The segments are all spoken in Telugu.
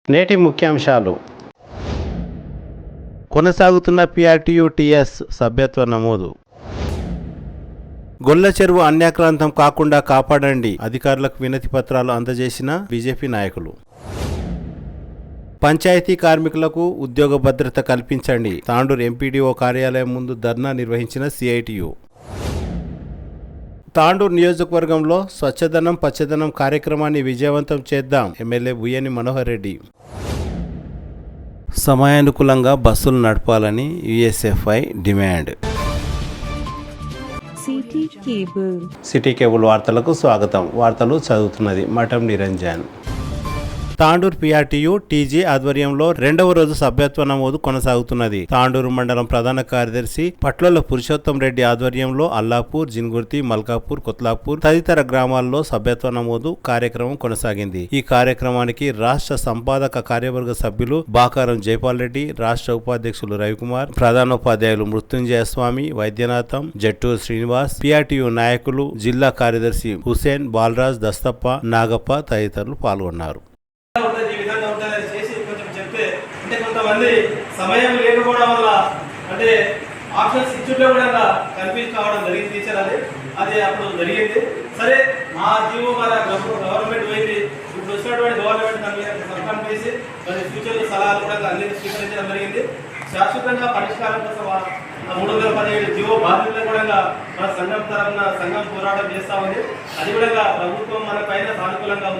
నేటి ముఖ్యాంశాలు. కొనసాగుతున్న PRTU-TS సభ్యత్వ నమోదు. గొల్ల చెరువు అన్యాక్రాంతం కాకుండా కాపాడండి, అధికారులకు వినతి పత్రాలు అందజేసిన బీజేపీ నాయకులు. పంచాయతీ కార్మికులకు ఉద్యోగ భద్రత కల్పించండి, తాండూరు ఎంపీడీఓ కార్యాలయం ముందు ధర్నా నిర్వహించిన CITU. తాండూరు నియోజకవర్గంలో స్వచ్ఛదనం పచ్చదనం కార్యక్రమాన్ని విజయవంతం చేద్దాం, ఎమ్మెల్యే బుయ్యని మనోహర్ రెడ్డి. సమయానుకూలంగా బస్సులు నడపాలని USFI డిమాండ్. సిటీ కేబుల్ వార్తలకు స్వాగతం. వార్తలు చదువుతున్నది మఠం నిరంజన్. తాండూరు PRTU-TG ఆధ్వర్యంలో రెండవ రోజు సభ్యత్వ నమోదు కొనసాగుతున్నది. తాండూరు మండలం ప్రధాన కార్యదర్శి పట్లల పురుషోత్తం రెడ్డి ఆధ్వర్యంలో అల్లాపూర్, జిన్గుర్తి, మల్కాపూర్, కొత్లాపూర్ తదితర గ్రామాల్లో సభ్యత్వ నమోదు కార్యక్రమం కొనసాగింది. ఈ కార్యక్రమానికి రాష్ట్ర సంపాదక కార్యవర్గ సభ్యులు బాకారం జైపాల్ రెడ్డి, రాష్ట్ర ఉపాధ్యక్షులు రవికుమార్, ప్రధానోపాధ్యాయులు మృత్యుంజయ స్వామి, వైద్యనాథం, జట్టూరు శ్రీనివాస్, PRTU నాయకులు, జిల్లా కార్యదర్శి హుసేన్, బాలరాజ్, దస్తప్ప, నాగప్ప తదితరులు పాల్గొన్నారు. ఈ విధంగా ఉంటుందని చేసి కొంచెం చెప్తే, అంటే కొంతమంది సమయం లేకపోవడం వల్ల అంటే ఆప్షన్స్ ఇచ్చుట్లో కూడా కన్ఫ్యూజ్ కావడం జరిగింది టీచర్. అది అప్పుడు జరిగింది. సరే, మా జీవో మన గవర్నమెంట్ పోయింది. ఇప్పుడు వచ్చినటువంటి గవర్నమెంట్ దాని మీద సంతకం చేసి మరి ఫ్యూచర్లో సలహాలు కూడా అన్ని స్వీకరించడం జరిగింది. శాశ్వతంగా పరిష్కారం కోసం 317 జీవో బాధ్యతలు కూడా మన సంఘం తరఫున సంఘం పోరాటం చేస్తా ఉంది. అది కూడా ప్రభుత్వం మన పైన సానుకూలంగా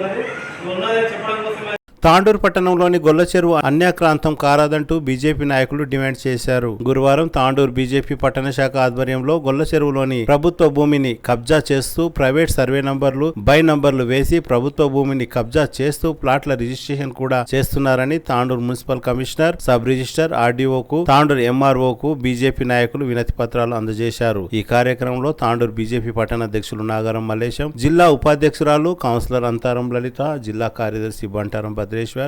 ఉన్నదని చెప్పడం కోసమే. తాండూరు పట్టణంలోని గొల్ల చెరువు అన్యాక్రాంతం కారాదంటూ బీజేపీ నాయకులు డిమాండ్ చేశారు. గురువారం తాండూరు బీజేపీ పట్టణ శాఖ ఆధ్వర్యంలో గొల్ల చెరువులోని ప్రభుత్వ భూమిని కబ్జా చేస్తూ ప్రైవేట్ సర్వే నంబర్లు, బై నంబర్లు వేసి ప్రభుత్వ భూమిని కబ్జా చేస్తూ ప్లాట్ల రిజిస్ట్రేషన్ కూడా చేస్తున్నారని Tandur municipal commissioner, sub register, RDOకు, తాండూరు MROకు బీజేపీ నాయకులు వినతి పత్రాలు అందజేశారు. ఈ కార్యక్రమంలో తాండూరు బీజేపీ పట్టణ అధ్యక్షులు నాగారం మల్లేశం, జిల్లా ఉపాధ్యక్షురాలు కౌన్సిలర్ అంతారం లలిత, జిల్లా కార్యదర్శి బంటారం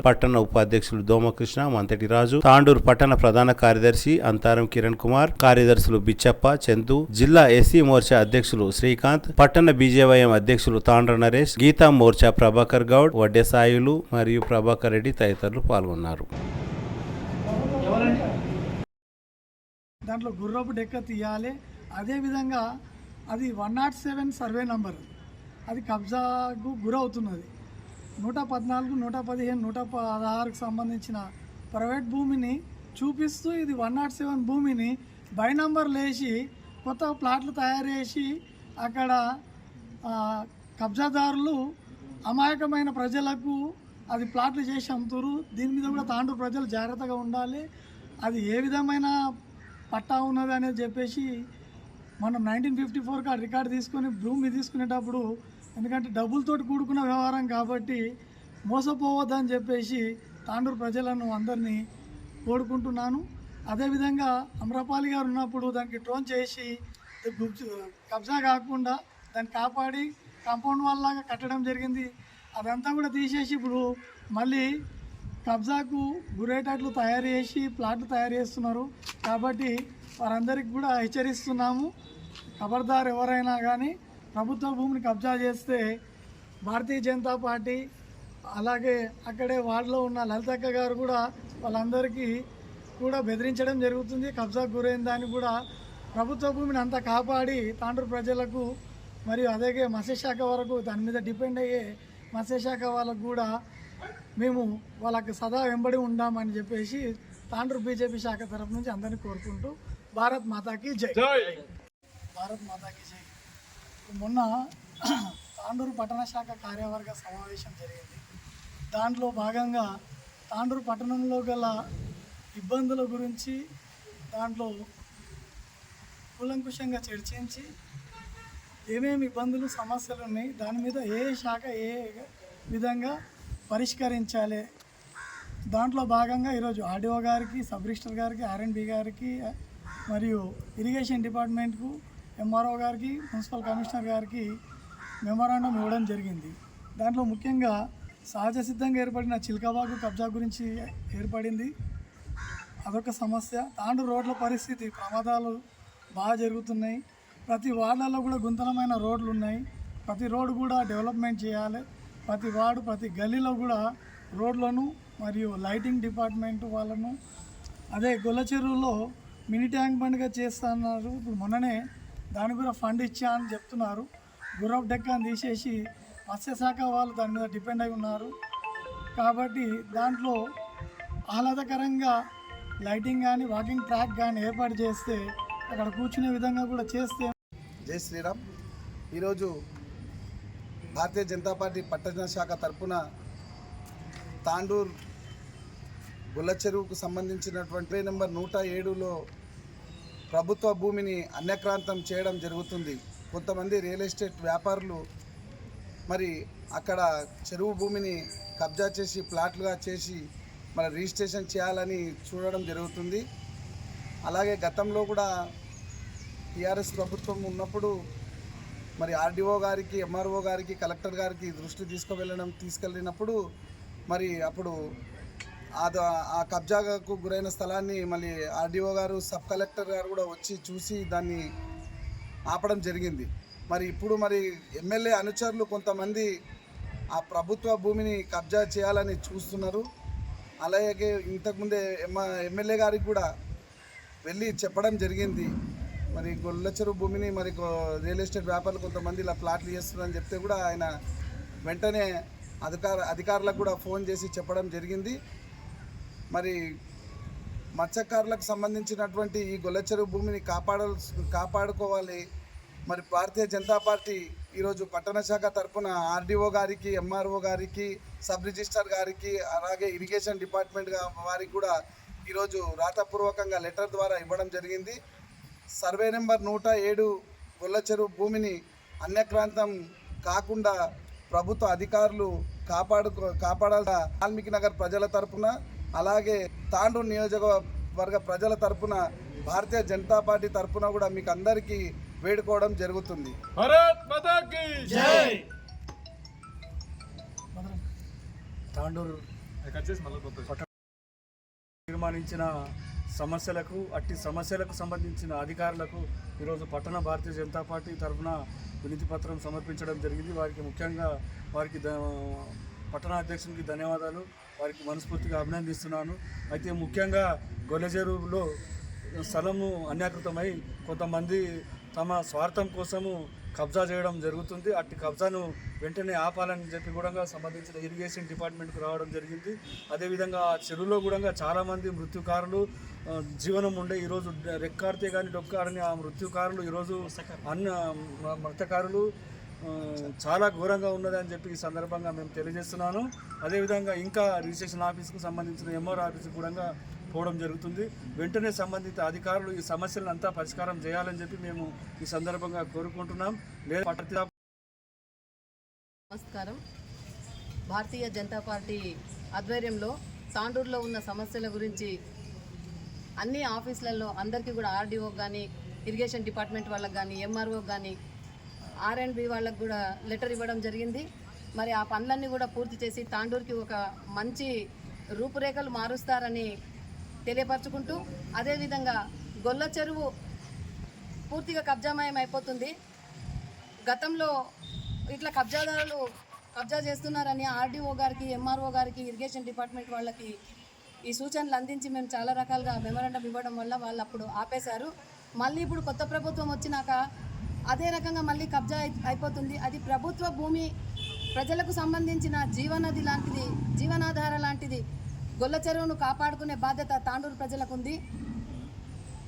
పట్టణ ఉపాధ్యక్షులు దోమకృష్ణ, మంతటి రాజు, తాండూరు పట్టణ ప్రధాన కార్యదర్శి అంతారం కిరణ్ కుమార్, కార్యదర్శులు బిచ్చప్ప, చందు, జిల్లా SC మోర్చా అధ్యక్షులు శ్రీకాంత్, పట్టణ BJYM అధ్యక్షులు తాండ్ర నరేష్, గీతా మోర్చా ప్రభాకర్ గౌడ్, వడ్డే సాయులు మరియు ప్రభాకర్ రెడ్డి తదితరులు పాల్గొన్నారు. దాంట్లో గుర్రపు డెక్క తీయాలి. అదేవిధంగా అది 107 సర్వే నంబర్, అది కబ్జాకు గురవుతున్నది. 114, 115, 116కు సంబంధించిన ప్రైవేట్ భూమిని చూపిస్తూ ఇది 107 భూమిని బై నంబర్లు వేసి కొత్త ప్లాట్లు తయారు చేసి అక్కడ కబ్జాదారులు అమాయకమైన ప్రజలకు అది ప్లాట్లు చేసి అమ్ముతారు. దీని మీద కూడా తాండూరు ప్రజలు జాగ్రత్తగా ఉండాలి. అది ఏ విధమైన పట్టా ఉన్నది అనేది చెప్పేసి మనం 1954 రికార్డు తీసుకొని భూమి తీసుకునేటప్పుడు, ఎందుకంటే డబ్బులతోటి కూడుకున్న వ్యవహారం కాబట్టి మోసపోవద్దని చెప్పేసి తాండూరు ప్రజలను అందరినీ కోరుకుంటున్నాను. అదేవిధంగా అమ్రపాలి గారు ఉన్నప్పుడు దానికి డ్రోన్ చేసి కబ్జా కాకుండా దాన్ని కాపాడి కాంపౌండ్ వాల్ లాగా కట్టడం జరిగింది. అదంతా కూడా తీసేసి ఇప్పుడు మళ్ళీ కబ్జాకు గురేటట్లు తయారు చేసి ప్లాట్లు తయారు చేస్తున్నారు. కాబట్టి వారందరికీ కూడా హెచ్చరిస్తున్నాము, ఖబర్దార్ ఎవరైనా కానీ ప్రభుత్వ భూమిని కబ్జా చేస్తే భారతీయ జనతా పార్టీ, అలాగే అక్కడే వార్డులో ఉన్న లలితక్క గారు కూడా వాళ్ళందరికీ కూడా బెదిరించడం జరుగుతుంది. కబ్జాకు గురైన దాన్ని కూడా ప్రభుత్వ భూమిని అంతా కాపాడి తాండూరు ప్రజలకు మరియు అలాగే మత్స్యశాఖ వరకు దాని మీద డిపెండ్ అయ్యే మత్స్యశాఖ వాళ్ళకు కూడా మేము వాళ్ళకి సదా వెంబడి ఉండామని చెప్పేసి తాండూరు బీజేపీ శాఖ తరఫు నుంచి అందరినీ కోరుకుంటూ భారత్ మాతాకి జై. భారత్ మాతాకి జై. మొన్న తాండూరు పట్టణ శాఖ కార్యవర్గ సమావేశం జరిగింది. దాంట్లో భాగంగా తాండూరు పట్టణంలో గల ఇబ్బందుల గురించి దాంట్లో కూలంకుషంగా చర్చించి ఏమేమి ఇబ్బందులు, సమస్యలు ఉన్నాయి, దాని మీద ఏ శాఖ ఏ విధంగా పరిష్కరించాలి. దాంట్లో భాగంగా ఈరోజు RDO గారికి, సబ్ రిజిస్టర్ గారికి, R&B గారికి మరియు ఇరిగేషన్ డిపార్ట్మెంట్కు, MRO గారికి, మున్సిపల్ కమిషనర్ గారికి మెమోరాండం ఇవ్వడం జరిగింది. దాంట్లో ముఖ్యంగా సహజ సిద్ధంగా ఏర్పడిన చిల్కబాగు కబ్జా గురించి ఏర్పడింది. అదొక సమస్య. తాండూరు రోడ్ల పరిస్థితి, ప్రమాదాలు బాగా జరుగుతున్నాయి. ప్రతి వార్డులలో కూడా గుంతలమైన రోడ్లు ఉన్నాయి. ప్రతి రోడ్డు కూడా డెవలప్మెంట్ చేయాలి. ప్రతి వార్డు, ప్రతి గల్లీలో కూడా రోడ్లను మరియు లైటింగ్ డిపార్ట్మెంట్ వాళ్ళను, అదే గొల్ల చెరువులో మినీ ట్యాంక్ బండ్గా చేస్తున్నారు. ఇప్పుడు మొన్ననే దానికి కూడా ఫండ్ ఇచ్చా అని చెప్తున్నారు. గుర్రపు డెక్కాన్ని తీసేసి మత్స్యశాఖ వాళ్ళు దాని మీద డిపెండ్ అయి ఉన్నారు. కాబట్టి దాంట్లో ఆహ్లాదకరంగా లైటింగ్ కానీ వాకింగ్ ట్రాక్ కానీ ఏర్పాటు చేస్తే అక్కడ కూర్చునే విధంగా కూడా చేస్తే. జై శ్రీరామ్. ఈరోజు భారతీయ జనతా పార్టీ పట్టణ శాఖ తరఫున తాండూర్ గొల్ల చెరువుకు సంబంధించినటువంటి నెంబర్ 107లో ప్రభుత్వ భూమిని అన్యక్రాంతం చేయడం జరుగుతుంది. కొంతమంది రియల్ ఎస్టేట్ వ్యాపారులు మరి అక్కడ చెరువు భూమిని కబ్జా చేసి ప్లాట్లుగా చేసి మరి రిజిస్ట్రేషన్ చేయాలని చూడడం జరుగుతుంది. అలాగే గతంలో కూడా టీఆర్ఎస్ ప్రభుత్వం ఉన్నప్పుడు మరి ఆర్డీఓ గారికి, ఎంఆర్ఓ గారికి, కలెక్టర్ గారికి దృష్టి తీసుకెళ్ళినప్పుడు మరి అప్పుడు ఆ కబ్జాకు గురైన స్థలాన్ని మళ్ళీ ఆర్డీఓ గారు, సబ్ కలెక్టర్ గారు కూడా వచ్చి చూసి దాన్ని ఆపడం జరిగింది. మరి ఇప్పుడు మరి ఎమ్మెల్యే అనుచరులు కొంతమంది ఆ ప్రభుత్వ భూమిని కబ్జా చేయాలని చూస్తున్నారు. అలాగే ఇంతకుముందే ఎమ్మెల్యే గారికి కూడా వెళ్ళి చెప్పడం జరిగింది. మరి గొల్ల చెరువు భూమిని మరి రియల్ ఎస్టేట్ వ్యాపారులు కొంతమంది ఇలా ప్లాట్లు చేస్తున్నారని చెప్తే కూడా ఆయన వెంటనే అధికారులకు కూడా ఫోన్ చేసి చెప్పడం జరిగింది. మరి మత్స్యకారులకు సంబంధించినటువంటి ఈ గొల్ల చెరువు భూమిని కాపాడుకోవాలి. మరి భారతీయ జనతా పార్టీ ఈరోజు పట్టణ శాఖ తరఫున ఆర్డీఓ గారికి, ఎంఆర్ఓ గారికి, సబ్ రిజిస్ట్రార్ గారికి, అలాగే ఇరిగేషన్ డిపార్ట్మెంట్ వారికి కూడా ఈరోజు రాతపూర్వకంగా లెటర్ ద్వారా ఇవ్వడం జరిగింది. సర్వే నెంబర్ 107 గొల్ల చెరువు భూమిని అన్యక్రాంతం కాకుండా ప్రభుత్వ అధికారులు కాపాడాల వాల్మీకి నగర్ ప్రజల తరఫున, అలాగే తాండూరు నియోజకవర్గ ప్రజల తరఫున, భారతీయ జనతా పార్టీ తరఫున కూడా మీకు అందరికీ వేడుకోవడం జరుగుతుంది. భారత్ మాతా కీ జై. తాండూరు తీర్మానించిన సమస్యలకు, అట్టి సమస్యలకు సంబంధించిన అధికారులకు ఈరోజు పట్టణ భారతీయ జనతా పార్టీ తరఫున వినతి పత్రం సమర్పించడం జరిగింది. వారికి ముఖ్యంగా పట్టణ అధ్యక్షునికి ధన్యవాదాలు, వారికి మనస్ఫూర్తిగా అభినందిస్తున్నాను. అయితే ముఖ్యంగా గొల్ల చెరువులో స్థలము అన్యాకృతమై కొంతమంది తమ స్వార్థం కోసము కబ్జా చేయడం జరుగుతుంది. అట్టి కబ్జాను వెంటనే ఆపాలని చెప్పి కూడా సంబంధించిన ఇరిగేషన్ డిపార్ట్మెంట్కు రావడం జరిగింది. అదేవిధంగా ఆ చెరువులో కూడా చాలామంది మృత్యుకారులు జీవనం ఉండే ఈరోజు రెక్కాడితే కానీ డొక్కాడని ఆ మృత్యుకారులు ఈరోజు మత్స్యకారులు చాలా ఘోరంగా ఉన్నదని చెప్పి ఈ సందర్భంగా మేము తెలియజేస్తున్నాను. అదేవిధంగా ఇంకా రిజిస్ట్రేషన్ ఆఫీస్కు సంబంధించిన ఎంఆర్ ఆఫీస్కు కూడా పోవడం జరుగుతుంది. వెంటనే సంబంధిత అధికారులు ఈ సమస్యలను అంతా పరిష్కారం చేయాలని చెప్పి మేము ఈ సందర్భంగా కోరుకుంటున్నాం. నమస్కారం. భారతీయ జనతా పార్టీ ఆధ్వర్యంలో తాండూరులో ఉన్న సమస్యల గురించి అన్ని ఆఫీసులలో అందరికీ కూడా ఆర్డీఓ కానీ, ఇరిగేషన్ డిపార్ట్మెంట్ వాళ్ళకి కానీ, ఎంఆర్ఓ కానీ, R&B వాళ్ళకు కూడా లెటర్ ఇవ్వడం జరిగింది. మరి ఆ పనులన్నీ కూడా పూర్తి చేసి తాండూరుకి ఒక మంచి రూపురేఖలు మారుస్తారని తెలియపరచుకుంటూ, అదేవిధంగా గొల్ల చెరువు పూర్తిగా కబ్జామయం అయిపోతుంది. గతంలో ఇట్లా కబ్జాదారులు కబ్జా చేస్తున్నారని ఆర్డీఓ గారికి, ఎంఆర్ఓ గారికి, ఇరిగేషన్ డిపార్ట్మెంట్ వాళ్ళకి ఈ సూచనలు అందించి మేము చాలా రకాలుగా మెమరాండం ఇవ్వడం వల్ల వాళ్ళు అప్పుడు ఆపేశారు. మళ్ళీ ఇప్పుడు కొత్త ప్రభుత్వం వచ్చినాక అదే రకంగా మళ్ళీ కబ్జా అయిపోతుంది. అది ప్రభుత్వ భూమి, ప్రజలకు సంబంధించిన జీవనది లాంటిది, జీవనాధార లాంటిది. గొల్ల చెరువును కాపాడుకునే బాధ్యత తాండూరు ప్రజలకు ఉంది.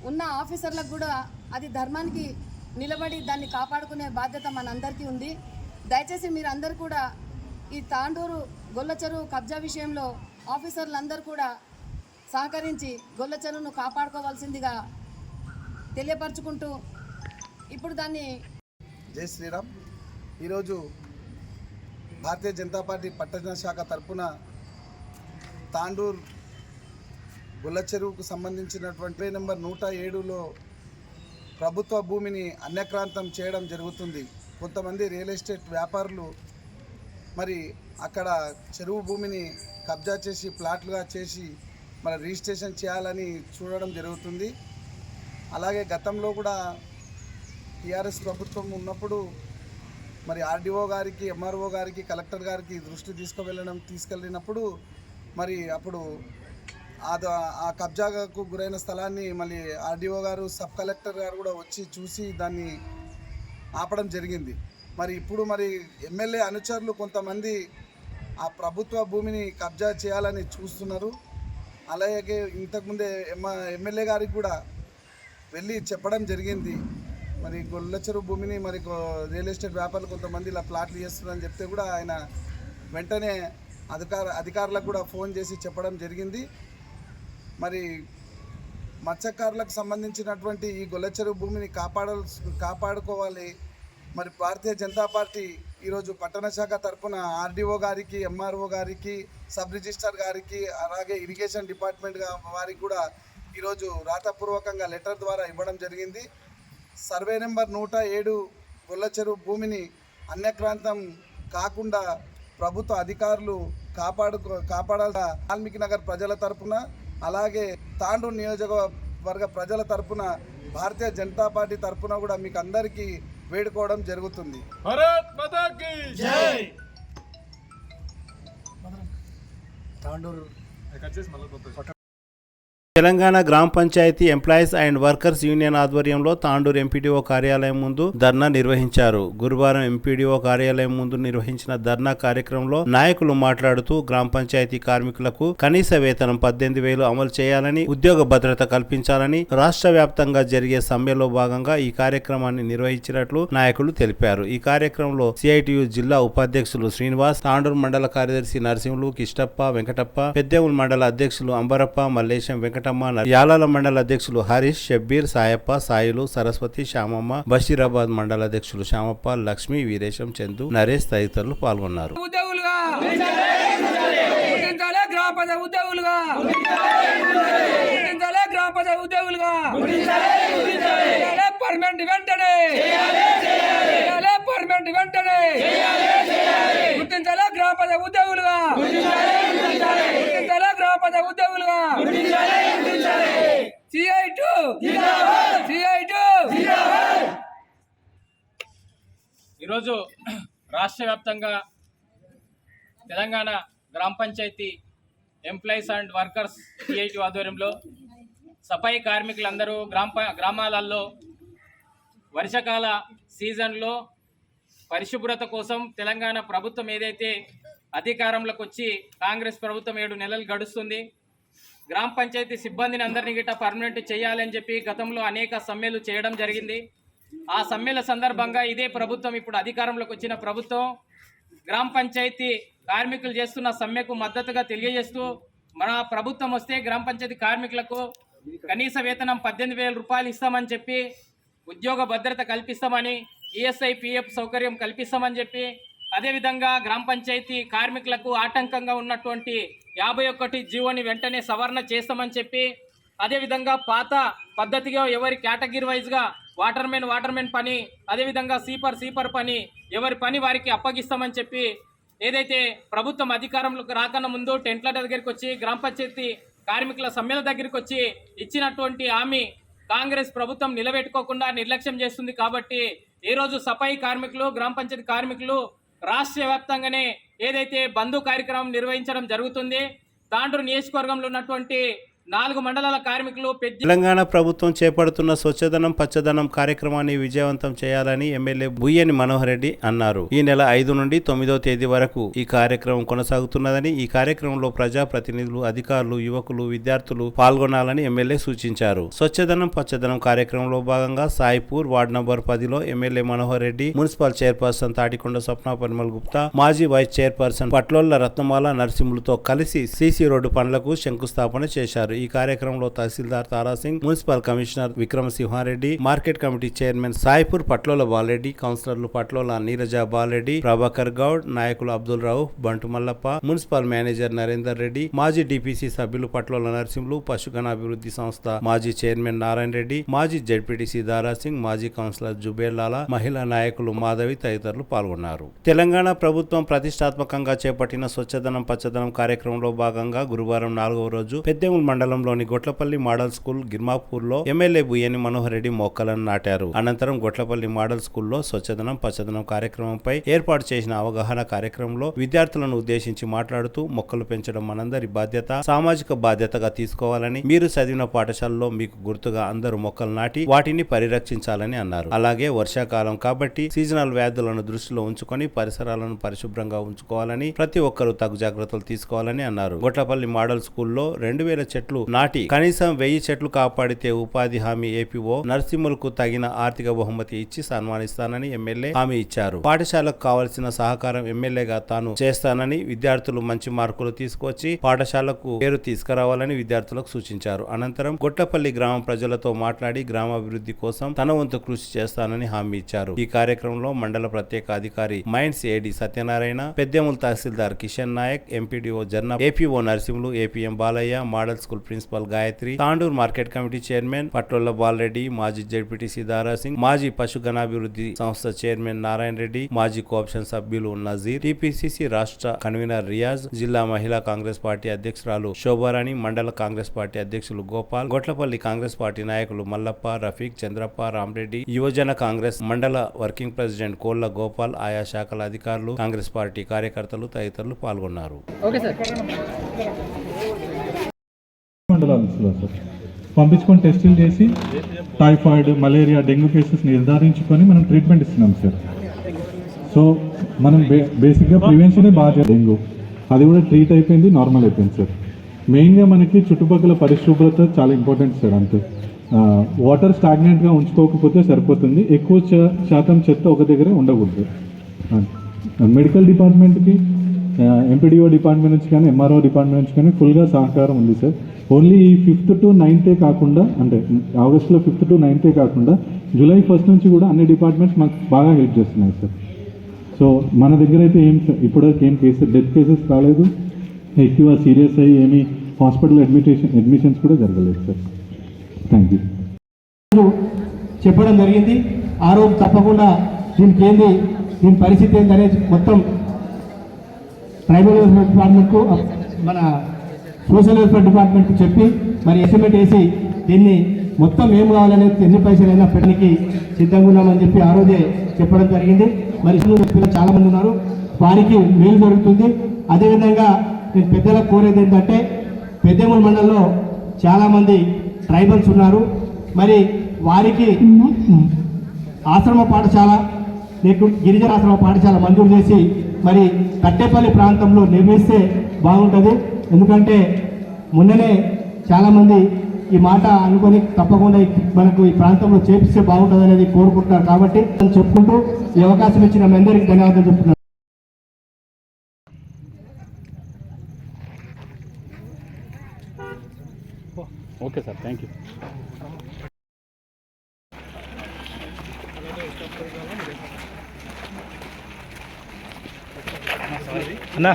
ఉన్న ఆఫీసర్లకు కూడా అది ధర్మానికి నిలబడి దాన్ని కాపాడుకునే బాధ్యత మనందరికీ ఉంది. దయచేసి మీరందరూ కూడా ఈ తాండూరు గొల్ల చెరువు కబ్జా విషయంలో ఆఫీసర్లందరూ కూడా సహకరించి గొల్ల చెరువును కాపాడుకోవాల్సిందిగా తెలియపరచుకుంటూ ఇప్పుడు దాన్ని. జై శ్రీరామ్. ఈరోజు భారతీయ జనతా పార్టీ పట్టణ శాఖ తరఫున తాండూర్ గొల్ల చెరువుకు సంబంధించినటువంటి నెంబర్ 107లో ప్రభుత్వ భూమిని అన్యక్రాంతం చేయడం జరుగుతుంది. కొంతమంది రియల్ ఎస్టేట్ వ్యాపారులు మరి అక్కడ చెరువు భూమిని కబ్జా చేసి ప్లాట్లుగా చేసి మరి రిజిస్ట్రేషన్ చేయాలని చూడడం జరుగుతుంది. అలాగే గతంలో కూడా టీఆర్ఎస్ ప్రభుత్వం ఉన్నప్పుడు మరి ఆర్డీఓ గారికి, ఎంఆర్ఓ గారికి, కలెక్టర్ గారికి దృష్టి తీసుకెళ్ళినప్పుడు మరి అప్పుడు ఆ కబ్జాకు గురైన స్థలాన్ని మళ్ళీ ఆర్డీఓ గారు, సబ్ కలెక్టర్ గారు కూడా వచ్చి చూసి దాన్ని ఆపడం జరిగింది. మరి ఇప్పుడు మరి ఎమ్మెల్యే అనుచరులు కొంతమంది ఆ ప్రభుత్వ భూమిని కబ్జా చేయాలని చూస్తున్నారు. అలాగే ఇంతకుముందే ఎమ్మెల్యే గారికి కూడా వెళ్ళి చెప్పడం జరిగింది. మరి గొల్లచెరువు భూమిని మరి రియల్ ఎస్టేట్ వ్యాపారులు కొంతమంది ఇలా ప్లాట్లు చేస్తున్నారని చెప్తే కూడా ఆయన వెంటనే అధికారులకు కూడా ఫోన్ చేసి చెప్పడం జరిగింది. మరి మత్స్యకారులకు సంబంధించినటువంటి ఈ గొల్లచెరువు భూమిని కాపాడుకోవాలి. మరి భారతీయ జనతా పార్టీ ఈరోజు పట్టణ శాఖ తరఫున ఆర్డీఓ గారికి, ఎంఆర్ఓ గారికి, సబ్ రిజిస్టర్ గారికి, అలాగే ఇరిగేషన్ డిపార్ట్మెంట్ వారికి కూడా ఈరోజు రాతపూర్వకంగా లెటర్ ద్వారా ఇవ్వడం జరిగింది. సర్వే నెంబర్ 107 గొల్లచెరువు భూమిని అన్యక్రాంతం కాకుండా ప్రభుత్వ అధికారులు కాపాడాలి. వాల్మీకి నగర్ ప్రజల తరఫున, అలాగే తాండూరు నియోజకవర్గ ప్రజల తరఫున, భారతీయ జనతా పార్టీ తరఫున కూడా మీకు అందరికీ వేడుకోవడం జరుగుతుంది. భారత్ మాతా కీ జై. Tandur Telangana Gram Panchayat employees and workers union ఆధ్వర్యంలో తాండూరు ఎంపీడీఓ కార్యాలయం ముందు ధర్నా నిర్వహించారు. గురువారం ఎంపీడీఓ కార్యాలయం ముందు నిర్వహించిన ధర్నా కార్యక్రమంలో నాయకులు మాట్లాడుతూ గ్రామ పంచాయతీ కార్మికులకు కనీస వేతనం 18,000 అమలు చేయాలని, ఉద్యోగ భద్రత కల్పించాలని రాష్ట్ర వ్యాప్తంగా జరిగే సమ్మెలో భాగంగా ఈ కార్యక్రమాన్ని నిర్వహించినట్లు నాయకులు తెలిపారు. ఈ కార్యక్రమంలో సిఐటియు జిల్లా ఉపాధ్యక్షులు శ్రీనివాస్, తాండూరు మండల కార్యదర్శి నరసింహులు, కిష్టప్ప, వెంకటప్ప, పెద్దేముల్ మండల అధ్యక్షులు అంబరప్ప, మల్లేశం, వెంకటమ్మ, యాలాల మండల అధ్యక్షులు హరీష్, షబ్బీర్, సాయప్ప, సాయిలు, సరస్వతి, శ్యామమ్మ, బషీరాబాద్ మండల అధ్యక్షులు శ్యామప్ప, లక్ష్మి, వీరేశం, చందు, నరేష్ తదితరులు పాల్గొన్నారు. ఈరోజు రాష్ట్ర వ్యాప్తంగా Telangana Gram Panchayat employees and workers CITU ఆధ్వర్యంలో సఫాయి కార్మికులందరూ గ్రామాలలో వర్షాకాల సీజన్లో పరిశుభ్రత కోసం తెలంగాణ ప్రభుత్వం ఏదైతే అధికారంలోకి వచ్చి కాంగ్రెస్ ప్రభుత్వం 7 నెలలు గడుస్తుంది, గ్రామ పంచాయతీ సిబ్బందిని అందరినీ గిట్ట పర్మనెంట్ చేయాలని చెప్పి గతంలో అనేక సమ్మెలు చేయడం జరిగింది. ఆ సమ్మెల సందర్భంగా ఇదే ప్రభుత్వం, ఇప్పుడు అధికారంలోకి వచ్చిన ప్రభుత్వం, గ్రామ పంచాయతీ కార్మికులు చేస్తున్న సమ్మెకు మద్దతుగా తెలియజేస్తూ మన ప్రభుత్వం వస్తే గ్రామ పంచాయతీ కార్మికులకు కనీస వేతనం 18,000 రూపాయలు ఇస్తామని చెప్పి, ఉద్యోగ భద్రత కల్పిస్తామని, ఈఎస్ఐ పిఎఫ్ సౌకర్యం కల్పిస్తామని చెప్పి, అదేవిధంగా గ్రామ పంచాయతీ కార్మికులకు ఆటంకంగా ఉన్నటువంటి 51 జీవోని వెంటనే సవరణ చేస్తామని చెప్పి, అదేవిధంగా పాత పద్ధతిగా ఎవరి కేటగిరీ వైజ్గా వాటర్మెన్ పని, అదేవిధంగా సీపర్ పని ఎవరి పని వారికి అప్పగిస్తామని చెప్పి, ఏదైతే ప్రభుత్వం అధికారంలోకి రాకన్నా ముందు టెంట్ల దగ్గరికి వచ్చి గ్రామ పంచాయతీ కార్మికుల సమ్మెల దగ్గరికి వచ్చి ఇచ్చినటువంటి హామీ కాంగ్రెస్ ప్రభుత్వం నిలబెట్టుకోకుండా నిర్లక్ష్యం చేస్తుంది. కాబట్టి ఈరోజు సఫాయి కార్మికులు, గ్రామ పంచాయతీ కార్మికులు రాష్ట్ర వ్యాప్తంగానే ఏదైతే బంధు కార్యక్రమం నిర్వహించడం జరుగుతుంది. తాండూరు నియోజకవర్గంలో ఉన్నటువంటి 4 మండలాల కార్మికులు తెలంగాణ ప్రభుత్వం చేపడుతున్న స్వచ్ఛదనం పచ్చదనం కార్యక్రమాన్ని విజయవంతం చేయాలని ఎమ్మెల్యే బుయ్యని మనోహర్ రెడ్డి అన్నారు. ఈ నెల 5 నుండి 9వ తేదీ వరకు ఈ కార్యక్రమం కొనసాగుతున్నదని, ఈ కార్యక్రమంలో ప్రజాప్రతినిధులు, అధికారులు, యువకులు, విద్యార్థులు పాల్గొనాలని ఎమ్మెల్యే సూచించారు. స్వచ్ఛదనం పచ్చదనం కార్యక్రమంలో భాగంగా సాయిపూర్ వార్డు నంబర్ 10లో MLA Manohar Reddy, municipal chairperson Tatikonda Swapna Parimal Gupta, మాజీ వైస్ చైర్పర్సన్ పట్లోళ్ల రత్నమాల నరసింహులతో కలిసి సీసీ రోడ్డు పనులకు శంకుస్థాపన చేశారు. ఈ కార్యక్రమంలో tahsildar Tara Singh, municipal commissioner Vikramasimha Reddy, market committee chairman Saipur Patlola Bala Reddy, కౌన్సిలర్లు పట్లోల నీరజ బాలరెడ్డి, ప్రభాకర్ గౌడ్, నాయకులు అబ్దుల్ రౌఫ్, బంటు మల్లప్ప, మున్సిపల్ మేనేజర్ నరేందర్ రెడ్డి, మాజీ డిపిసి సభ్యులు పట్లోల నరసింహులు, పశుగణాభివృద్ధి సంస్థ మాజీ చైర్మన్ నారాయణ రెడ్డి, మాజీ జెడ్పీటీసీ దారాసింగ్, మాజీ కౌన్సిలర్ జుబేర్ లాలా, మహిళా నాయకులు మాధవి తదితరులు పాల్గొన్నారు. తెలంగాణ ప్రభుత్వం ప్రతిష్టాత్మకంగా చేపట్టిన స్వచ్ఛదనం పచ్చదనం కార్యక్రమంలో భాగంగా గురువారం 4వ రోజు పెద్దేముల్ మండల మండలంలోని గొట్లపల్లి మోడల్ స్కూల్ గిర్మాపూర్లో ఎమ్మెల్యే బుయ్యని మనోహర్ రెడ్డి మొక్కలను నాటారు. అనంతరం గొట్లపల్లి మోడల్ స్కూల్లో స్వచ్ఛదనం పచ్చదనం కార్యక్రమంపై ఏర్పాటు చేసిన అవగాహన కార్యక్రమంలో విద్యార్థులను ఉద్దేశించి మాట్లాడుతూ మొక్కలు పెంచడం మనందరి బాధ్యత, సామాజిక బాధ్యతగా తీసుకోవాలని, మీరు చదివిన పాఠశాలలో మీకు గుర్తుగా అందరూ మొక్కలు నాటి వాటిని పరిరక్షించాలని అన్నారు. అలాగే వర్షాకాలం కాబట్టి సీజనల్ వ్యాధులను దృష్టిలో ఉంచుకొని పరిసరాలను పరిశుభ్రంగా ఉంచుకోవాలని, ప్రతి ఒక్కరూ తగు జాగ్రత్తలు తీసుకోవాలని అన్నారు. గొట్లపల్లి మోడల్ స్కూల్లో 2000 చెట్లు నాటి కనీసం 1000 చెట్లు కాపాడితే ఉపాధి హామీ ఏపీఓ నరసింహులకు తగిన ఆర్థిక బహుమతి ఇచ్చి సన్మానిస్తానని ఎమ్మెల్యే హామీ ఇచ్చారు. పాఠశాలకు కావలసిన సహకారం ఎమ్మెల్యేగా తాను చేస్తానని, విద్యార్థులు మంచి మార్కులు తీసుకొచ్చి పాఠశాలకు పేరు తీసుకురావాలని విద్యార్థులకు సూచించారు. అనంతరం గొట్లపల్లి గ్రామ ప్రజలతో మాట్లాడి గ్రామాభివృద్ధి కోసం తన వంతు కృషి చేస్తానని హామీ ఇచ్చారు. ఈ కార్యక్రమంలో మండల ప్రత్యేక అధికారి mines AD Satyanarayana, Peddemul tahsildar Kishan Nayak, MPDO Jarna, APO Narasimhulu, APM Balaiah, model school principal Gayatri, Tandur market committee chairman Patlola Bala Reddy, మాజీ జడ్పీటీసీ దారాసింగ్, మాజీ పశుగణాభివృద్ధి సంస్థ చైర్మన్ నారాయణ రెడ్డి, మాజీ కోఆప్షన్ సభ్యులు నజీర్, టీపీసీసీ రాష్ట్ర కన్వీనర్ రియాజ్, జిల్లా మహిళా కాంగ్రెస్ పార్టీ అధ్యక్షురాలు శోభారాణి, మండల కాంగ్రెస్ పార్టీ అధ్యక్షులు గోపాల్, గొట్లపల్లి కాంగ్రెస్ పార్టీ నాయకులు మల్లప్ప, రఫీక్, చంద్రప్ప, రామరెడ్డి, యువజన కాంగ్రెస్ మండల వర్కింగ్ ప్రెసిడెంట్ కోళ్ల గోపాల్, ఆయా శాఖల అధికారులు, కాంగ్రెస్ పార్టీ కార్యకర్తలు తదితరులు పాల్గొన్నారు. మండలాల్లో సార్ పంపించుకొని టెస్టులు చేసి టైఫాయిడ్, మలేరియా, డెంగ్యూ కేసెస్ నిర్ధారించుకొని మనం ట్రీట్మెంట్ ఇస్తున్నాం సార్. సో మనం బేసిక్గా ప్రివెన్షనే బాగా, డెంగ్యూ అది కూడా ట్రీట్ అయిపోయింది, నార్మల్ అయిపోయింది సార్. మెయిన్గా మనకి చుట్టుపక్కల పరిశుభ్రత చాలా ఇంపార్టెంట్ సార్. అంతే, వాటర్ స్టాగ్నెంట్గా ఉంచుకోకపోతే సరిపోతుంది. ఎక్కువ శాతం చెత్త ఒక దగ్గరే ఉండకూడదు. మెడికల్ డిపార్ట్మెంట్కి, ఎంపీడీఓ డిపార్ట్మెంట్ నుంచి కానీ, ఎంఆర్ఓ డిపార్ట్మెంట్ నుంచి కానీ ఫుల్గా సహకారం ఉంది సార్. ఓన్లీ ఈ 5th to 9th కాకుండా, అంటే ఆగస్టులో 5th to 9th కాకుండా జూలై 1st నుంచి కూడా అన్ని డిపార్ట్మెంట్స్ మాకు బాగా హెల్ప్ చేస్తున్నాయి సార్. సో మన దగ్గర అయితే ఇప్పటివరకు ఏం డెత్ కేసెస్ రాలేదు, ఎక్కువ సీరియస్ అయ్యి ఏమీ హాస్పిటల్ అడ్మిషన్స్ కూడా జరగలేదు సార్. Thank you. చెప్పడం జరిగింది. ఆ రోజు తప్పకుండా దీనికి ఏంది, దీని పరిస్థితి ఏంటనేది మొత్తం ట్రైబల్ వెల్ఫేర్ డిపార్ట్మెంట్కు, మన సోషల్ వెల్ఫేర్ డిపార్ట్మెంట్కి చెప్పి మరి ఎస్టిమేట్ వేసి దీన్ని మొత్తం ఏం కావాలనేది ఎన్ని పైసలైనా పెట్టడానికి సిద్ధంగా ఉన్నామని చెప్పి ఆ రోజే చెప్పడం జరిగింది. మరి పిల్లలు చాలామంది ఉన్నారు, వారికి మేలు జరుగుతుంది. అదేవిధంగా నేను పెద్దలకు కోరేది ఏంటంటే, పెద్దెముల్ మండలంలో చాలామంది ట్రైబల్స్ ఉన్నారు. మరి వారికి ఆశ్రమ పాఠశాల, లేకు గిరిజన ఆశ్రమ పాఠశాల మంజూరు చేసి మరి కట్టేపల్లి ప్రాంతంలో నిర్మిస్తే బాగుంటుంది. ఎందుకంటే మొన్ననే చాలామంది ఈ మాట అనుకొని తప్పకుండా మనకు ఈ ప్రాంతంలో చేపిస్తే బాగుంటుంది అనేది కోరుకుంటున్నారు. కాబట్టి చెప్పుకుంటూ ఈ అవకాశం ఇచ్చిన మీ అందరికీ ధన్యవాదాలు చెప్తున్నాను. Okay sir, thank you. అన్నా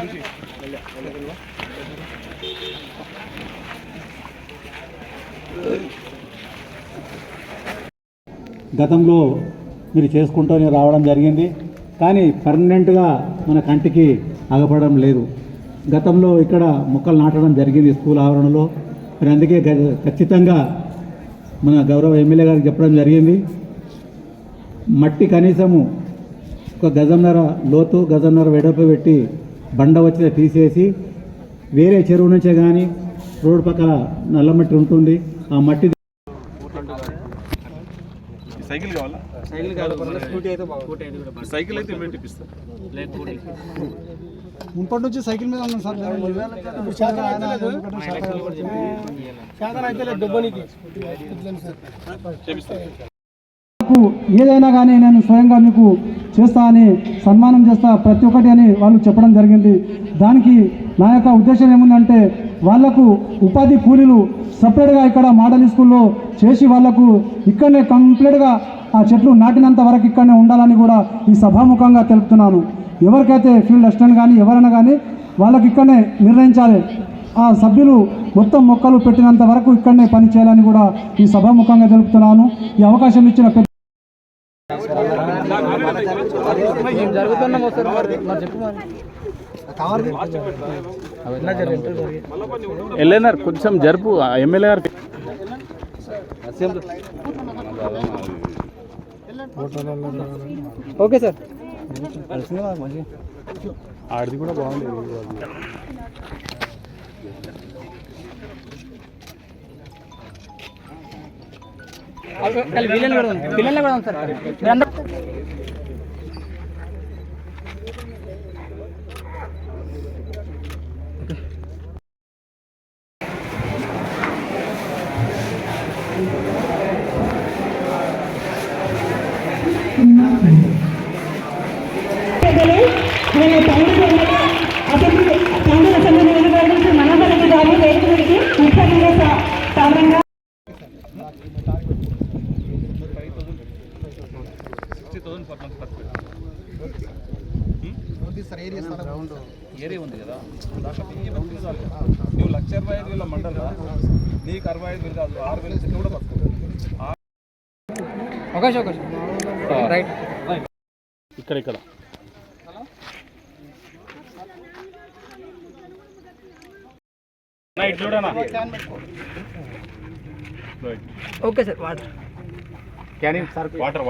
గతంలో మీరు చేసుకుంటూనే రావడం జరిగింది, కానీ పర్మనెంట్గా మన కంటికి ఆగపడడం లేదు. గతంలో ఇక్కడ మొక్కలు నాటడం జరిగింది స్కూల్ ఆవరణలో. మరి అందుకే ఖచ్చితంగా మన గౌరవ ఎమ్మెల్యే గారికి చెప్పడం జరిగింది, మట్టి కనీసము 1 గజంన్నర లోతు, 1 గజంన్నర వెడల్పు పెట్టి బండ వచ్చి తీసేసి వేరే చెరువు నుంచే కానీ రోడ్డు పక్కన నల్ల మట్టి ఉంటుంది, ఆ మట్టి సైకిల్ కావాలా? సైకిల్ అయితే ఇమ్మీడియట్ ఇప్పిస్తారు. మున్పటి నుంచి సైకిల్ మీద ఉన్నాం సార్. ఏదైనా కానీ నేను స్వయంగా మీకు చేస్తా అని, సన్మానం చేస్తా ప్రతి ఒక్కటి అని వాళ్ళు చెప్పడం జరిగింది. దానికి నా యొక్క ఉద్దేశం ఏముందంటే, వాళ్లకు ఉపాధి కూలీలు సపరేట్గా ఇక్కడ మోడల్ స్కూల్లో చేసి వాళ్లకు ఇక్కడనే కంప్లీట్గా ఆ చెట్లు నాటినంత వరకు ఇక్కడనే ఉండాలని కూడా ఈ సభాముఖంగా తెలుపుతున్నాను. ఎవరికైతే ఫీల్డ్ అసిస్టెంట్ కానీ ఎవరైనా కానీ వాళ్ళకి ఇక్కడనే నిర్ణయించాలి. ఆ సభ్యులు మొత్తం మొక్కలు పెట్టినంత వరకు ఇక్కడనే పని చేయాలని కూడా ఈ సభాముఖంగా తెలుపుతున్నాను. ఈ అవకాశం ఇచ్చిన ఎల్ఎన్ఆర్ కొంచెం జరుపు ఎమ్మెల్యే గారు ఓకే సార్. ఆడిది కూడా బాగుంది. పిల్లలు కూడా ఉంది సార్. ఏరియా ఉంది కదా నువ్వు 1,25,000 మండల నీకు 65,000 కాదు 6,000 చెట్లు కూడా పట్టుకో. రైట్ ఇక్కడ చూడనా okay sir. Water canning water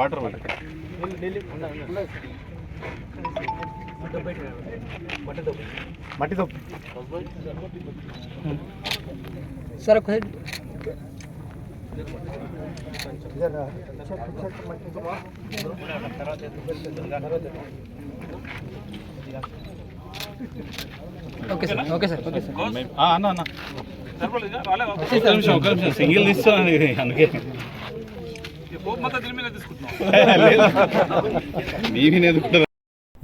మట్టితో సార్ ఒకసారి okay sir. Okay sir. Okay sir. అన్న ఒక నిమిషం సింగిల్ తీస్తాను అందుకే తీసుకుంటున్నాం.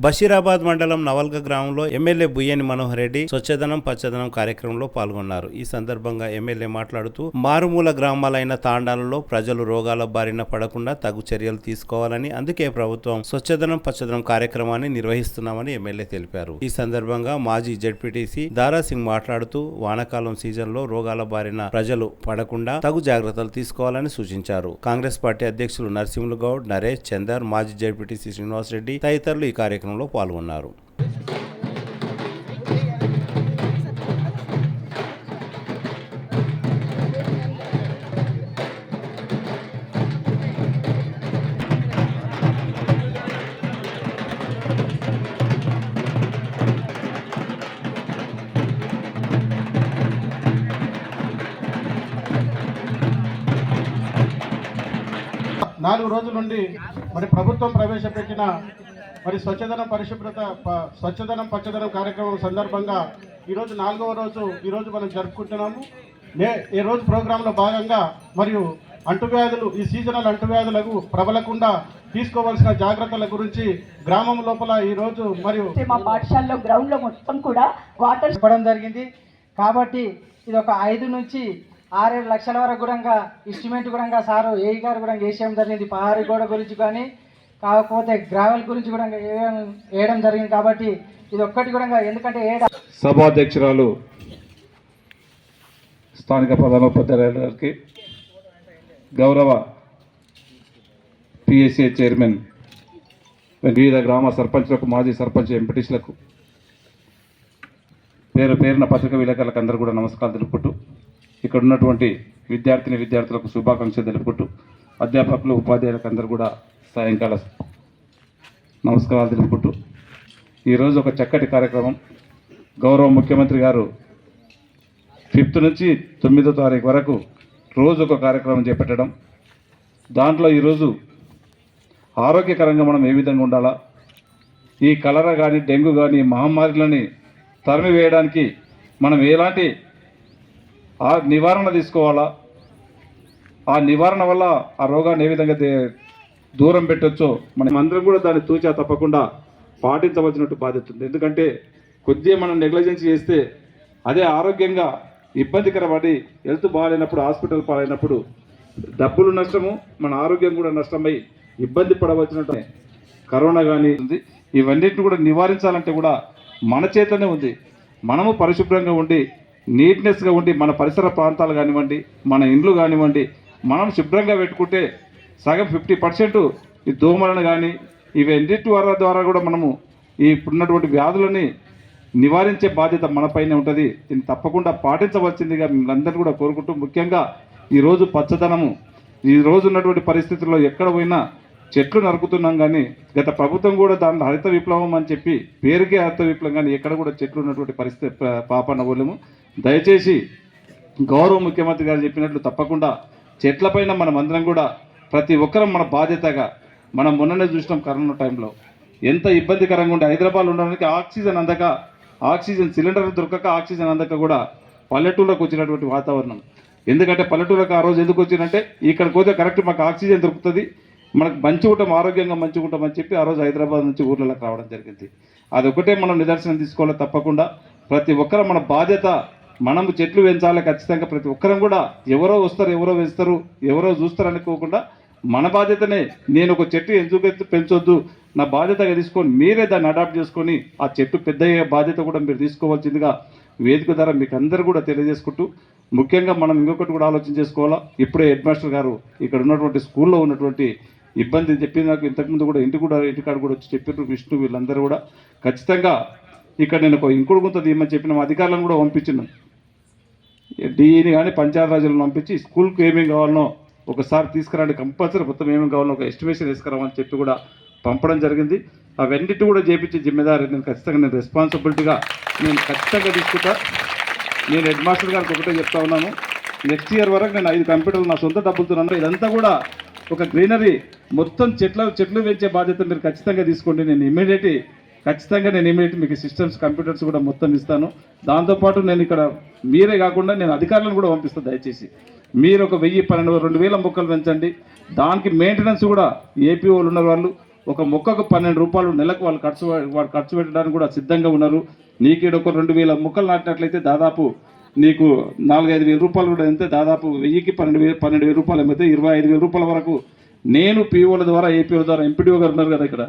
బషీరాబాద్ మండలం నవల్గ గ్రామంలో ఎమ్మెల్యే బుయ్యని మనోహర్ రెడ్డి స్వచ్ఛదనం పచ్చదనం కార్యక్రమంలో పాల్గొన్నారు. ఈ సందర్భంగా ఎమ్మెల్యే మాట్లాడుతూ మారుమూల గ్రామాలైన తాండాలలో ప్రజలు రోగాల బారిన పడకుండా తగు చర్యలు తీసుకోవాలని, అందుకే ప్రభుత్వం స్వచ్ఛదనం పచ్చదనం కార్యక్రమాన్ని నిర్వహిస్తున్నామని ఎమ్మెల్యే తెలిపారు. ఈ సందర్భంగా మాజీ జెడ్పీటీసీ దారాసింగ్ మాట్లాడుతూ వానాకాలం సీజన్లో రోగాల బారిన ప్రజలు పడకుండా తగు జాగ్రత్తలు తీసుకోవాలని సూచించారు. కాంగ్రెస్ పార్టీ అధ్యక్షులు నరసింహులు గౌడ్, నరేష్, చందర్, మాజీ జెడ్పీటీసీ శ్రీనివాస్ రెడ్డి తదితరులు ఈ కార్యక్రమంలో పాల్గొన్నారు. నాలుగు రోజుల నుండి మరి ప్రభుత్వం ప్రవేశపెట్టిన మరి స్వచ్ఛదనం పచ్చదనం కార్యక్రమం సందర్భంగా ఈరోజు 4వ రోజు ఈరోజు మనం జరుపుకుంటున్నాము. ఈ రోజు ప్రోగ్రాంలో భాగంగా మరియు అంటువ్యాధులు, ఈ సీజనల్ అంటువ్యాధులకు ప్రబలకుండా తీసుకోవాల్సిన జాగ్రత్తల గురించి గ్రామం లోపల ఈరోజు మరియు మా పాఠశాలలో గ్రౌండ్లో మొత్తం కూడా వాటర్ చెప్పడం జరిగింది. కాబట్టి ఇది ఒక 5 నుంచి 6-7 లక్షల వరకు కూడా ఇన్స్ట్రుమెంట్ కూడా సారు ఏఈ గారు కూడా వేసేయడం జరిగింది. పహారీ గోడ గురించి కానీ కాకపోతే గ్రావెల్ గురించి కూడా వేయడం జరిగింది. కాబట్టి ఇది ఒక్కటి కూడా ఎందుకంటే సభాధ్యక్షురాలు స్థానిక ప్రధానోపాధ్యాయుల గారికి, గౌరవ పిఎస్ఏ చైర్మన్, వివిధ గ్రామ సర్పంచ్లకు, మాజీ సర్పంచ్, ఎంపీటీసీలకు, పేరున పత్రికా విలేకరులకు అందరూ కూడా నమస్కారాలు తెలుపుకుంటూ, ఇక్కడ ఉన్నటువంటి విద్యార్థులకు శుభాకాంక్షలు తెలుపుకుంటూ, అధ్యాపకులు, ఉపాధ్యాయులకు అందరూ కూడా సాయంకాల నమస్కారాలు తెలుపుకుంటూ, ఈరోజు ఒక చక్కటి కార్యక్రమం గౌరవ ముఖ్యమంత్రి గారు 5th నుంచి 9వ తారీఖు వరకు రోజు ఒక కార్యక్రమం చేపట్టడం, దాంట్లో ఈరోజు ఆరోగ్యకరంగా మనం ఏ విధంగా ఉండాలా, ఈ కలరా కానీ డెంగ్యూ కానీ మహమ్మారులని తరిమివేయడానికి మనం ఎలాంటి నివారణ తీసుకోవాలా, ఆ నివారణ వల్ల ఆ రోగాన్ని ఏ విధంగా దూరం పెట్టొచ్చో మనం అందరం కూడా దాన్ని తూచా తప్పకుండా పాటించవలసినట్టు బాధ్యత ఉంది. ఎందుకంటే కొద్దిగా మనం నెగ్లిజెన్స్ చేస్తే అదే ఆరోగ్యంగా ఇబ్బందికరపడి హెల్త్ బాగాలేనప్పుడు, హాస్పిటల్ పాలైనప్పుడు డబ్బులు నష్టము, మన ఆరోగ్యం కూడా నష్టమై ఇబ్బంది పడవలసినట్టు కరోనా కానీ ఉంది. ఇవన్నిటిని కూడా నివారించాలంటే కూడా మన చేతనే ఉంది. మనము పరిశుభ్రంగా ఉండి, నీట్నెస్గా ఉండి, మన పరిసర ప్రాంతాలు కానివ్వండి, మన ఇండ్లు కానివ్వండి, మనం శుభ్రంగా పెట్టుకుంటే సగం 50% ఈ దోమలను కానీ ఇవన్నిటి ద్వారా కూడా మనము ఈ ఇప్పుడున్నటువంటి వ్యాధులని నివారించే బాధ్యత మనపైనే ఉంటుంది. దీన్ని తప్పకుండా పాటించవలసిందిగా మిమ్మల్ని కూడా కోరుకుంటూ, ముఖ్యంగా ఈరోజు పచ్చదనము, ఈ రోజు ఉన్నటువంటి పరిస్థితుల్లో ఎక్కడ పోయినా చెట్లు నరుకుతున్నాం, కానీ గత ప్రభుత్వం కూడా దాంట్లో హరిత విప్లవం అని చెప్పి పేరుకే హరిత విప్లవం, కానీ ఎక్కడ కూడా చెట్లు ఉన్నటువంటి పరిస్థితి పాపనవ్వలేము. దయచేసి గౌరవ ముఖ్యమంత్రి గారు చెప్పినట్లు తప్పకుండా చెట్లపైన మనం అందరం కూడా ప్రతి ఒక్కరం మన బాధ్యతగా, మనం మొన్ననే చూసినాం కరోనా టైంలో ఎంత ఇబ్బందికరంగా ఉండే, హైదరాబాద్లో ఉండడానికి ఆక్సిజన్ అందక, ఆక్సిజన్ సిలిండర్ దొరకక, ఆక్సిజన్ అందక కూడా పల్లెటూరులోకి వచ్చినటువంటి వాతావరణం. ఎందుకంటే పల్లెటూరులకు ఆ రోజు ఎందుకు వచ్చిందంటే, ఇక్కడికి పోతే కరెక్ట్ మాకు ఆక్సిజన్ దొరుకుతుంది, మనకు మంచిగా ఉంటాం, ఆరోగ్యంగా మంచిగా ఉంటామని చెప్పి ఆ రోజు హైదరాబాద్ నుంచి ఊర్లలోకి రావడం జరిగింది. అదొకటే మనం నిదర్శనం తీసుకోవాలి. తప్పకుండా ప్రతి ఒక్కరు మన బాధ్యత, మనము చెట్లు పెంచాలి ఖచ్చితంగా. ప్రతి ఒక్కరం కూడా ఎవరో వస్తారు, ఎవరో వేస్తారు, ఎవరో చూస్తారు అనుకోకుండా మన బాధ్యతనే. నేను ఒక చెట్టు ఎందుకు పెంచొద్దు, నా బాధ్యతగా తీసుకొని మీరే దాన్ని అడాప్ట్ చేసుకొని ఆ చెట్టు పెద్ద అయ్యే బాధ్యత కూడా మీరు తీసుకోవాల్సిందిగా వేదిక ద్వారా మీకు అందరూ కూడా తెలియజేసుకుంటూ, ముఖ్యంగా మనం ఇంకొకటి కూడా ఆలోచన చేసుకోవాలా. ఇప్పుడే హెడ్ మాస్టర్ గారు ఇక్కడ ఉన్నటువంటి స్కూల్లో ఉన్నటువంటి ఇబ్బంది చెప్పింది. నాకు ఇంతకుముందు కూడా ఇంటికాడ కూడా వచ్చి చెప్పారు విష్ణు, వీళ్ళందరూ కూడా ఖచ్చితంగా ఇక్కడ నేను ఒక ఇంకుడు గుంత తీయమని చెప్పిన అధికారులను కూడా పంపించినాను. డీని కానీ పంచాయతీరాజులను పంపించి స్కూల్కి ఏమేమి కావాలనో ఒకసారి తీసుకురండి, కంపల్సరీ మొత్తం ఏమేమి కావాలనో ఒక ఎస్టిమేషన్ తీసుకురామని చెప్పి కూడా పంపడం జరిగింది. అవన్నిటి కూడా చేపించే జిమ్మేదారి నేను రెస్పాన్సిబిలిటీగా నేను ఖచ్చితంగా తీసుకుంటా. నేను హెడ్ మాస్టర్ గారికి ఒకటే చెప్తా ఉన్నాను, నెక్స్ట్ ఇయర్ వరకు నేను 5 కంప్యూటర్లు నా సొంత డబ్బులతో, ఇదంతా కూడా ఒక గ్రీనరీ మొత్తం చెట్లు పెంచే బాధ్యత మీరు ఖచ్చితంగా తీసుకోండి. నేను ఇమీడియట్ మీకు సిస్టమ్స్, కంప్యూటర్స్ కూడా మొత్తం ఇస్తాను. దాంతోపాటు నేను ఇక్కడ మీరే కాకుండా నేను అధికారులను కూడా పంపిస్తాను. దయచేసి మీరు ఒక 1000-12,000 మొక్కలు పెంచండి. దానికి మెయింటెనెన్స్ కూడా ఏపీ వాళ్ళు ఉన్న వాళ్ళు ఒక మొక్కకు 12 రూపాయలు నెలకు వాళ్ళు ఖర్చు పెట్టడానికి కూడా సిద్ధంగా ఉన్నారు. నీకు ఇక్కడ ఒక 2000 మొక్కలు నాటినట్లయితే దాదాపు నీకు 4-5 రూపాయలు కూడా ఎంత, దాదాపు 1000కి 12,000 రూపాయలు ఏమైతే 25,000 రూపాయల వరకు నేను పీఓల ద్వారా, ఏపీఓల ద్వారా, ఎంపీడీఓ గారు ఉన్నారు కదా ఇక్కడ,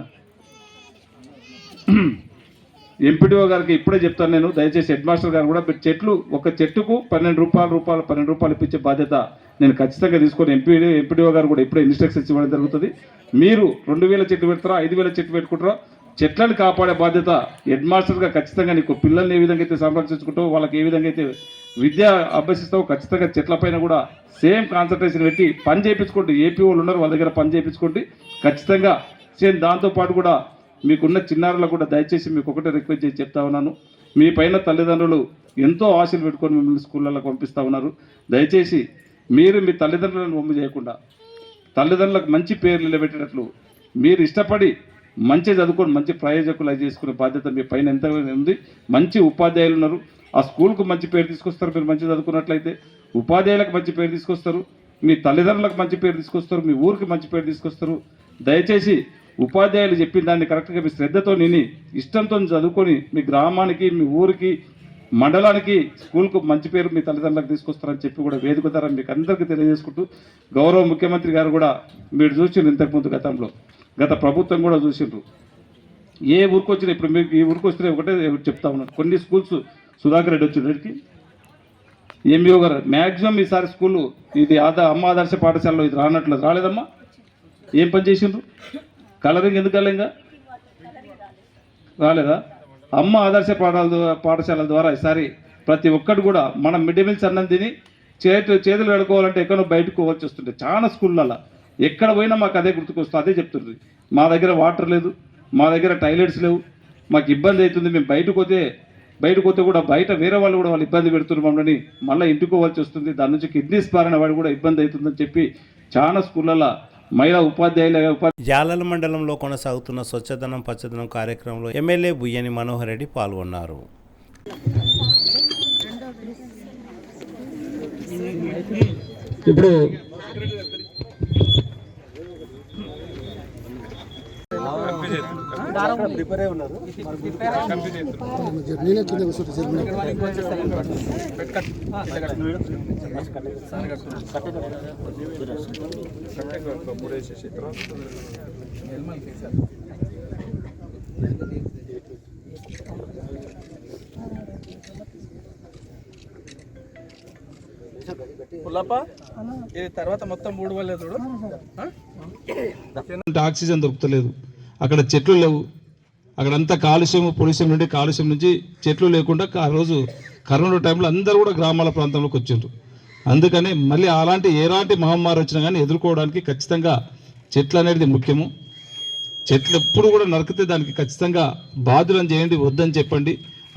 ఎంపీడీఓ గారికి ఇప్పుడే చెప్తాను నేను. దయచేసి హెడ్ మాస్టర్ గారు కూడా చెట్లు, ఒక చెట్టుకు 12 రూపాయలు ఇప్పించే బాధ్యత నేను ఖచ్చితంగా తీసుకొని ఎంపీడీఓ గారు కూడా ఇప్పుడే ఇన్స్ట్రక్షన్స్ ఇవ్వడం జరుగుతుంది. మీరు 2000 చెట్లు పెడతారా, 5000 చెట్లు పెట్టుకుంటారా, చెట్లను కాపాడే బాధ్యత హెడ్ మాస్టర్గా ఖచ్చితంగా నీకు పిల్లల్ని ఏ విధంగా అయితే సంరక్షించుకుంటావు, వాళ్ళకి ఏ విధంగా అయితే విద్య అభ్యసిస్తావు, ఖచ్చితంగా చెట్లపైన కూడా సేమ్ కాన్సన్ట్రేషన్ పెట్టి పని చేయించుకోండి. ఏపీ వాళ్ళు ఉన్నారు, వాళ్ళ దగ్గర పని చేయించుకోండి ఖచ్చితంగా. సేమ్ దాంతోపాటు కూడా మీకున్న చిన్నారులకు కూడా దయచేసి మీకు ఒకటే రిక్వెస్ట్ చేసి చెప్తా ఉన్నాను, మీ పైన తల్లిదండ్రులు ఎంతో ఆశలు పెట్టుకొని మిమ్మల్ని స్కూళ్ళలో పంపిస్తూ ఉన్నారు. దయచేసి మీరు మీ తల్లిదండ్రులను వమ్ము చేయకుండా, తల్లిదండ్రులకు మంచి పేర్లు నిలబెట్టేటట్లు మీరు ఇష్టపడి మంచి చదువుకొని మంచి ప్రయోజకులు చేసుకునే బాధ్యత మీ పైన ఎంత ఉంది. మంచి ఉపాధ్యాయులు ఉన్నారు, ఆ స్కూల్కు మంచి పేరు తీసుకొస్తారు. మీరు మంచి చదువుకున్నట్లయితే ఉపాధ్యాయులకు మంచి పేరు తీసుకొస్తారు, మీ తల్లిదండ్రులకు మంచి పేరు తీసుకొస్తారు, మీ ఊరికి మంచి పేరు తీసుకొస్తారు. దయచేసి ఉపాధ్యాయులు చెప్పిన దాన్ని కరెక్ట్గా మీ శ్రద్ధతో విని ఇష్టంతో చదువుకొని మీ గ్రామానికి, మీ ఊరికి, మండలానికి, స్కూల్కు మంచి పేరు మీ తల్లిదండ్రులకు తీసుకొస్తారని చెప్పి కూడా వేదిక ద్వారా మీకు అందరికీ తెలియజేసుకుంటూ, గౌరవ ముఖ్యమంత్రి గారు కూడా మీరు చూసిండ్రు ఇంతకుముందు గత ప్రభుత్వం కూడా చూసిండ్రు. ఏ ఊరికి వచ్చినా, ఇప్పుడు మీకు ఈ ఊరికి వస్తే ఒకటే చెప్తా ఉన్నాను, కొన్ని స్కూల్స్ సుధాకర్ రెడ్డి వచ్చినకి ఎంఈఓ గారు మ్యాక్సిమం ఈసారి స్కూలు ఇది అమ్మ ఆదర్శ పాఠశాలలో ఇది రాలేదమ్మా. ఏం పని చేసిండ్రు? కలరింగ్ ఎందుకు ఇంకా రాలేదా? అమ్మ ఆదర్శ పాఠశాలల ద్వారా ఈసారి ప్రతి ఒక్కటి కూడా మనం మిడ్ డే మీల్స్ అన్నం తిని చేతులు కడుక్కోవాలంటే ఎక్కడో బయటకు పోవాల్సి వస్తుంటే చాలా స్కూళ్ళల్లో ఎక్కడ పోయినా మాకు అదే గుర్తుకొస్తుంది. అదే చెప్తుంది, మా దగ్గర వాటర్ లేదు, మా దగ్గర టాయిలెట్స్ లేవు, మాకు ఇబ్బంది అవుతుంది, మేము బయటకు పోతే కూడా బయట వేరే వాళ్ళు కూడా వాళ్ళు ఇబ్బంది పెడుతున్నారు మమ్మల్ని, మళ్ళీ ఇంటికోవాల్సి వస్తుంది, దాని నుంచి కిడ్నీస్ పారిన వాడు కూడా ఇబ్బంది అవుతుందని చెప్పి చాలా స్కూళ్ళల్లో మహిళా ఉపాధ్యాయుల జాలల మండలంలో కొనసాగుతున్న స్వచ్ఛదనం పచ్చదనం కార్యక్రమంలో ఎమ్మెల్యే బుయ్యని మనోహర్ రెడ్డి పాల్గొన్నారు. ఇప్పుడు తర్వాత మొత్తం 3 ఆక్సిజన్ దొరుకుతలేదు, అక్కడ చెట్లు లేవు, అక్కడంతా పొల్యూషన్ నుండి కాలుష్యం నుంచి చెట్లు లేకుండా ఆ రోజు కరోనా టైంలో అందరూ కూడా గ్రామాల ప్రాంతంలోకి వచ్చిండ్రు. అందుకని మళ్ళీ ఎలాంటి మహమ్మారి వచ్చినా కానీ ఎదుర్కోవడానికి ఖచ్చితంగా చెట్లు అనేది ముఖ్యము. చెట్లు ఎప్పుడు కూడా నరికితే దానికి ఖచ్చితంగా బాధ్యులను చేయండి, వద్దని చెప్పండి.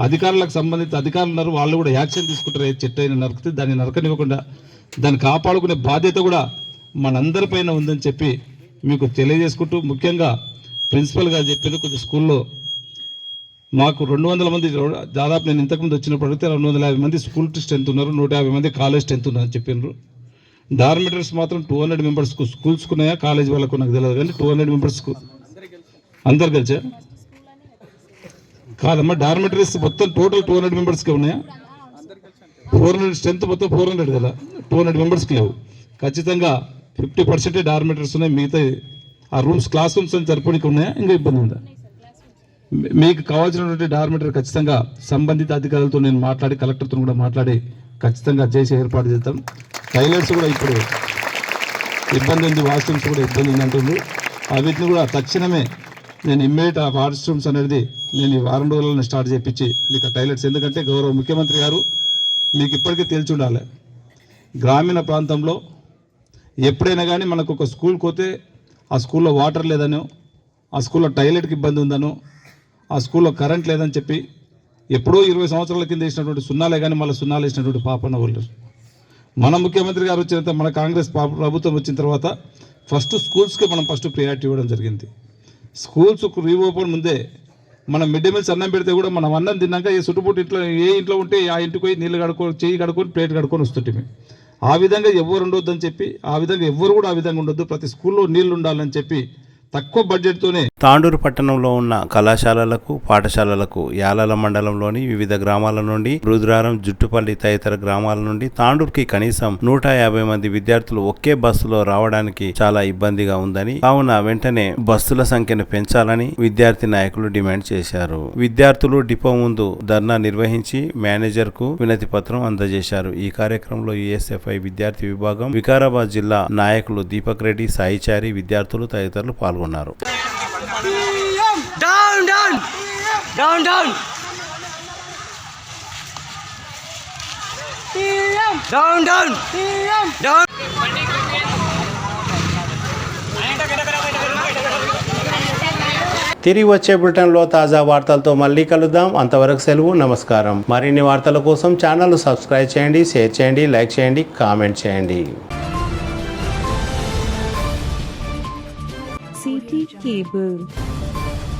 అధికారులకు సంబంధిత అధికారులు ఉన్నారు, వాళ్ళు కూడా యాక్షన్ తీసుకుంటారు. ఏ చెట్టు అయినా నరికితే దాన్ని నరకనివ్వకుండా దాన్ని కాపాడుకునే బాధ్యత కూడా మనందరిపైన ఉందని చెప్పి మీకు తెలియజేసుకుంటూ, ముఖ్యంగా ప్రిన్సిపల్ గారు చెప్పేది కొంచెం స్కూల్లో మాకు 200 మంది, దాదాపు నేను ఇంతకుముందు వచ్చినప్పుడు అడిగితే 250 మంది స్కూల్ స్ట్రెంత్ ఉన్నారు, 150 మంది కాలేజ్ స్ట్రెంత్ ఉన్నారని చెప్పినారు. డార్మిటరీస్ మాత్రం 200 మెంబర్స్ స్కూల్స్కు ఉన్నాయా, కాలేజ్ వాళ్ళకు నాకు తెలియదు, కానీ 200 మెంబర్స్కు అందరు కలిసా కాదమ్మా. డార్మిటరీస్ మొత్తం టోటల్ 200 మెంబర్స్కే ఉన్నాయా? 400 స్ట్రెంత్ మొత్తం 400 కదా, 200 మెంబర్స్కి లేవు. ఖచ్చితంగా 50% డార్మిటరీస్ ఉన్నాయి. మిగతా ఆ రూమ్స్, క్లాస్ రూమ్స్ అని సరిపోనికి ఉన్నాయా, ఇంకా ఇబ్బంది ఉందా? మీకు కావాల్సినటువంటి డార్మిటరీ ఖచ్చితంగా సంబంధిత అధికారులతో నేను మాట్లాడి, కలెక్టర్తో కూడా మాట్లాడి ఖచ్చితంగా చేసి ఏర్పాటు చేస్తాం. టాయిలెట్స్ కూడా ఇప్పుడు ఇబ్బంది ఉంది, వాష్రూమ్స్ కూడా ఇబ్బంది ఉంది అంటుంది. వీటిని కూడా తక్షణమే నేను ఇమ్మీడియట్ ఆ వాష్రూమ్స్ అనేది నేను ఈ వారం రోజుల్లో స్టార్ట్ చేయించి మీకు ఆ టాయిలెట్స్, ఎందుకంటే గౌరవ ముఖ్యమంత్రి గారు మీకు ఇప్పటికీ తెలిసి ఉండాలి, గ్రామీణ ప్రాంతంలో ఎప్పుడైనా కానీ మనకు ఒక స్కూల్కి పోతే ఆ స్కూల్లో వాటర్ లేదనో, ఆ స్కూల్లో టాయిలెట్కి ఇబ్బంది ఉందనో, ఆ స్కూల్లో కరెంట్ లేదని చెప్పి ఎప్పుడో 20 సంవత్సరాల కింద వేసినటువంటి సున్నాలే కానీ మళ్ళీ సున్నాలు వేసినటువంటి పాపన్న వాళ్ళు. మన ముఖ్యమంత్రి గారు వచ్చిన తర్వాత, మన కాంగ్రెస్ ప్రభుత్వం వచ్చిన తర్వాత ఫస్ట్ స్కూల్స్కి మనం ప్రయారిటీ ఇవ్వడం జరిగింది. స్కూల్స్ రీఓపెన్ ముందే మనం మిడ్ డే మీల్స్ అన్నం పెడితే కూడా మనం అన్నం తిన్నాక ఏ చుట్టుపుట్టు ఇంట్లో ఉంటే ఆ ఇంటికి పోయి నీళ్ళు చెయ్యి కడుక్కొని ప్లేట్ కడుక్కొని వస్తుంటే, ఆ విధంగా ఎవరు ఉండొద్దని చెప్పి, ఆ విధంగా ఎవరు కూడా ఆ విధంగా ఉండొద్దు, ప్రతి స్కూల్లో నీళ్లు ఉండాలని చెప్పి తక్కువ బడ్జెట్తోనే తాండూరు పట్టణంలో ఉన్న కళాశాలలకు, పాఠశాలలకు యాలల మండలంలోని వివిధ గ్రామాల నుండి, రుద్రారం, జుట్టుపల్లి తదితర గ్రామాల నుండి తాండూరుకి కనీసం 150 మంది విద్యార్థులు ఒకే బస్సులో రావడానికి చాలా ఇబ్బందిగా ఉందని, కావున వెంటనే బస్సుల సంఖ్యను పెంచాలని విద్యార్థి నాయకులు డిమాండ్ చేశారు. విద్యార్థులు డిపో ముందు ధర్నా నిర్వహించి మేనేజర్ కు వినతి పత్రం అందజేశారు. ఈ కార్యక్రమంలో యుఎస్ఎఫ్ఐ విద్యార్థి విభాగం, వికారాబాద్ జిల్లా నాయకులు దీపక్ రెడ్డి, సాయిచారి, విద్యార్థులు తదితరులు పాల్గొన్నారు. Down, down, down, down. Down, down, down. తిరిగి వచ్చే బులెటిన్లో తాజా వార్తలతో మళ్ళీ కలుద్దాం. అంతవరకు సెలవు, నమస్కారం. మరిన్ని వార్తల కోసం ఛానల్ సబ్స్క్రైబ్ చేయండి, షేర్ చేయండి, లైక్ చేయండి, కామెంట్ చేయండి. CT Cable.